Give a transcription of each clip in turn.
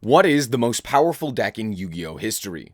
What is the most powerful deck in Yu-Gi-Oh history?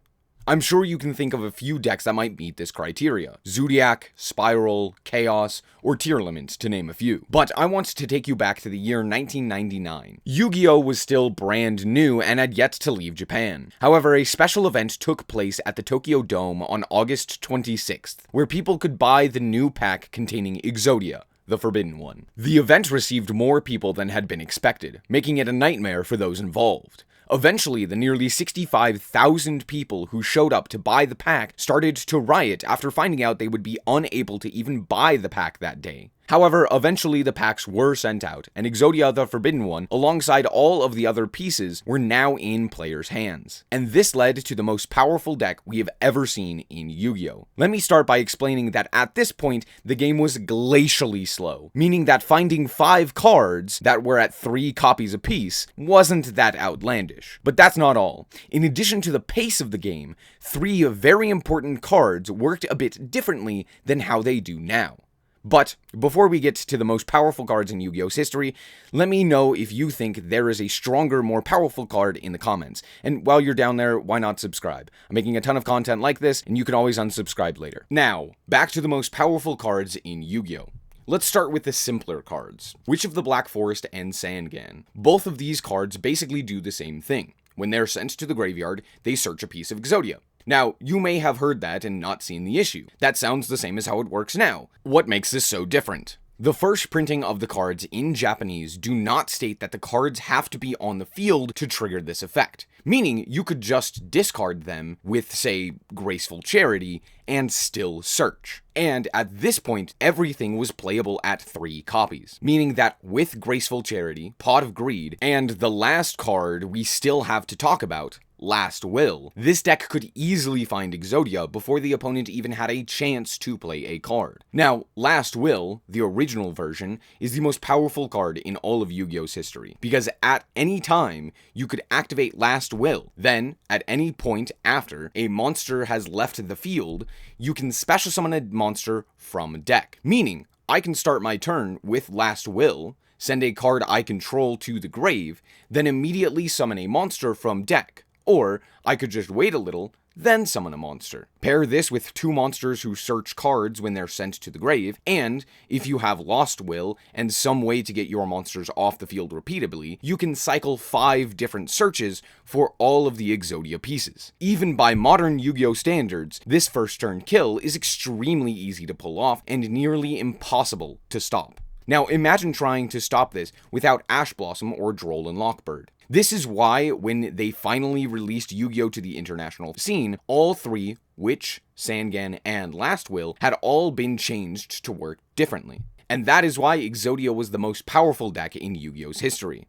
I'm sure you can think of a few decks that might meet this criteria. Zodiac, Spiral, Chaos, or Tearlament, to name a few. But I want to take you back to the year 1999. Yu-Gi-Oh was still brand new and had yet to leave Japan. However, a special event took place at the Tokyo Dome on August 26th, where people could buy the new pack containing Exodia, the Forbidden One. The event received more people than had been expected, making it a nightmare for those involved. Eventually, the nearly 65,000 people who showed up to buy the pack started to riot after finding out they would be unable to even buy the pack that day. However, eventually the packs were sent out, and Exodia the Forbidden One, alongside all of the other pieces, were now in players' hands. And this led to the most powerful deck we have ever seen in Yu-Gi-Oh! Let me start by explaining that at this point, the game was glacially slow, meaning that finding 5 cards that were at 3 copies apiece wasn't that outlandish. But that's not all. In addition to the pace of the game, 3 very important cards worked a bit differently than how they do now. But before we get to the most powerful cards in Yu-Gi-Oh's history, let me know if you think there is a stronger, more powerful card in the comments. And while you're down there, why not subscribe? I'm making a ton of content like this, and you can always unsubscribe later. Now, back to the most powerful cards in Yu-Gi-Oh! Let's start with the simpler cards. Witch of the Black Forest and Sangan. Both of these cards basically do the same thing. When they're sent to the graveyard, they search a piece of Exodia. Now, you may have heard that and not seen the issue. That sounds the same as how it works now. What makes this so different? The first printing of the cards in Japanese do not state that the cards have to be on the field to trigger this effect, meaning you could just discard them with, say, Graceful Charity and still search. And at this point, everything was playable at 3 copies, meaning that with Graceful Charity, Pot of Greed, and the last card we still have to talk about, Last Will, this deck could easily find Exodia before the opponent even had a chance to play a card. Now, Last Will, the original version, is the most powerful card in all of Yu-Gi-Oh's history, because at any time, you could activate Last Will. Then, at any point after a monster has left the field, you can special summon a monster from a deck. Meaning, I can start my turn with Last Will, send a card I control to the grave, then immediately summon a monster from deck. Or, I could just wait a little, then summon a monster. Pair this with 2 monsters who search cards when they're sent to the grave, and if you have Lost Will and some way to get your monsters off the field repeatedly, you can cycle 5 different searches for all of the Exodia pieces. Even by modern Yu-Gi-Oh standards, this first turn kill is extremely easy to pull off and nearly impossible to stop. Now imagine trying to stop this without Ash Blossom or Droll and Lockbird. This is why, when they finally released Yu-Gi-Oh! To the international scene, all 3, Witch, Sangan, and Last Will, had all been changed to work differently. And that is why Exodia was the most powerful deck in Yu-Gi-Oh's history.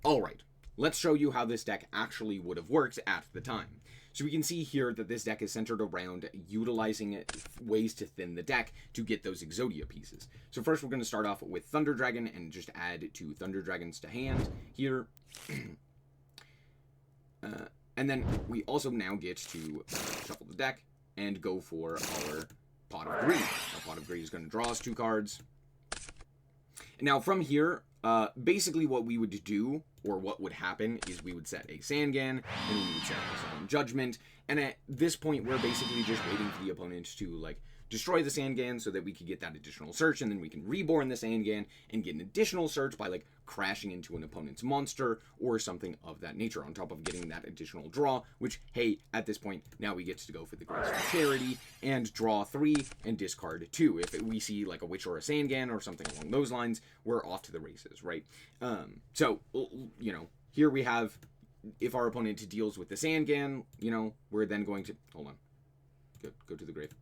Alright, let's show you how this deck actually would have worked at the time. So we can see here that this deck is centered around utilizing ways to thin the deck to get those Exodia pieces. So first we're going to start off with Thunder Dragon and just add 2 Thunder Dragons to hand here. And then we also now get to shuffle the deck and go for our Pot of Greed. Our Pot of Greed is going to draw us 2 cards. Now from here, basically what we would do, or what would happen, is we would set a Sangan, and we would set a Solemn Judgment, and at this point we're basically just waiting for the opponent to, like, destroy the Sangan so that we could get that additional search, and then we can reborn the Sangan and get an additional search by, like, crashing into an opponent's monster or something of that nature, on top of getting that additional draw, which, hey, at this point, now we get to go for the Graceful Charity and draw 3 and discard 2. If we see, like, a Witch or a Sangan or something along those lines, we're off to the races, right? So, you know, here we have, if our opponent deals with the Sangan, you know, we're then going to, hold on, go to the grave.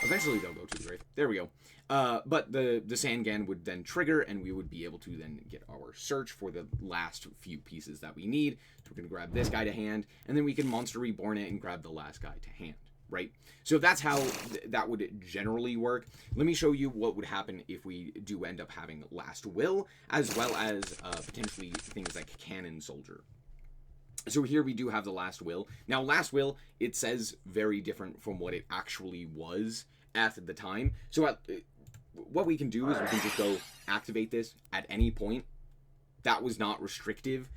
Eventually they'll go to the grave. There we go. But the Sangan would then trigger, and we would be able to then get our search for the last few pieces that we need. So we're going to grab this guy to hand, and then we can Monster Reborn it and grab the last guy to hand, right? So that's how that would generally work. Let me show you what would happen if we do end up having Last Will, as well as potentially things like Cannon Soldier. So here we do have the Last Will. Now, Last Will, it says very different from what it actually was at the time. So what we can do is we can just go activate this at any point. That was not restrictive.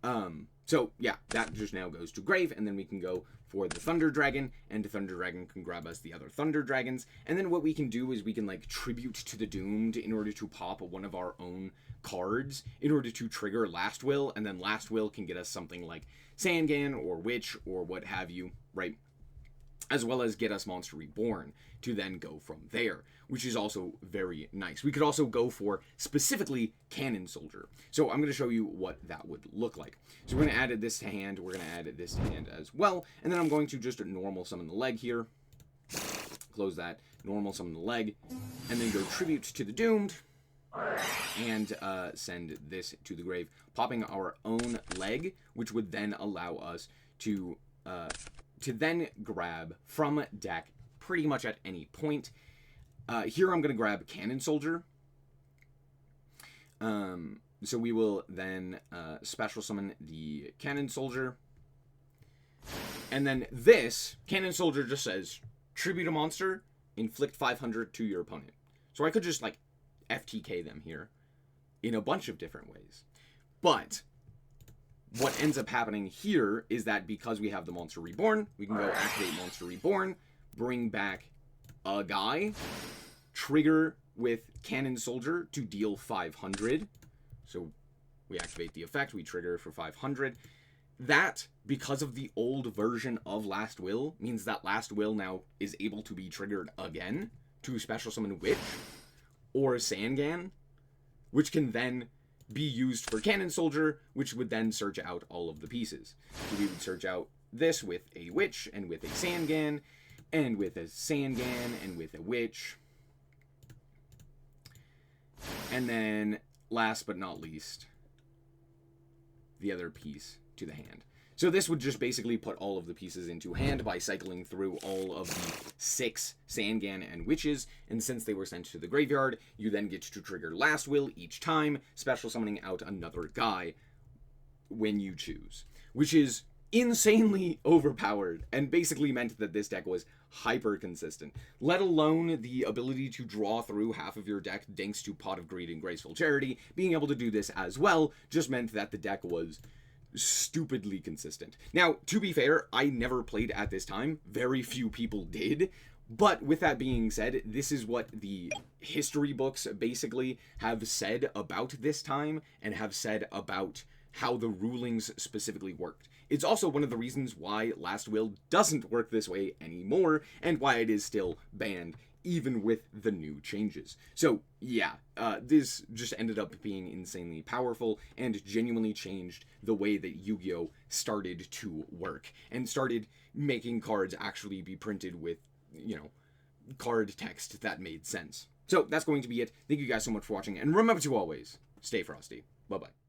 So So yeah, that just now goes to grave, and then we can go for the Thunder Dragon, and the Thunder Dragon can grab us the other Thunder Dragons. And then what we can do is we can like tribute to the doomed in order to pop one of our own cards in order to trigger Last Will, and then Last Will can get us something like Sangan or Witch or what have you, right? As well as get us Monster Reborn to then go from there, which is also very nice. We could also go for specifically Cannon Soldier. So I'm going to show you what that would look like. So we're going to add this to hand. We're going to add this to hand as well. And then I'm going to just normal summon the leg here. Close that. Normal summon the leg. And then go Tribute to the Doomed. And send this to the grave. Popping our own leg, which would then allow us to then grab from deck pretty much at any point. Here I'm going to grab Cannon Soldier. So we will then special summon the Cannon Soldier. And then this, Cannon Soldier just says, tribute a monster, inflict 500 to your opponent. So I could just like FTK them here in a bunch of different ways. But what ends up happening here is that because we have the Monster Reborn, we can go activate Monster Reborn, bring back a guy, trigger with Cannon Soldier to deal 500. So we activate the effect, we trigger for 500. That, because of the old version of Last Will, means that Last Will now is able to be triggered again to special summon Witch or Sangan, which can then be used for Cannon Soldier, which would then search out all of the pieces. So we would search out this with a Witch, and with a Sangan, and with a Sangan, and with a Witch. And then, last but not least, the other piece to the hand. So this would just basically put all of the pieces into hand by cycling through all of the 6 Sangan and Witches, and since they were sent to the graveyard, you then get to trigger Last Will each time, special summoning out another guy when you choose, which is insanely overpowered and basically meant that this deck was hyper consistent, let alone the ability to draw through half of your deck thanks to Pot of Greed and Graceful Charity. Being able to do this as well just meant that the deck was stupidly consistent. Now, to be fair, I never played at this time. Very few people did. But with that being said, this is what the history books basically have said about this time and have said about how the rulings specifically worked. It's also one of the reasons why Last Will doesn't work this way anymore and why it is still banned even with the new changes. So yeah, this just ended up being insanely powerful and genuinely changed the way that Yu-Gi-Oh! Started to work and started making cards actually be printed with, you know, card text that made sense. So that's going to be it. Thank you guys so much for watching, and remember to always stay frosty. Bye-bye.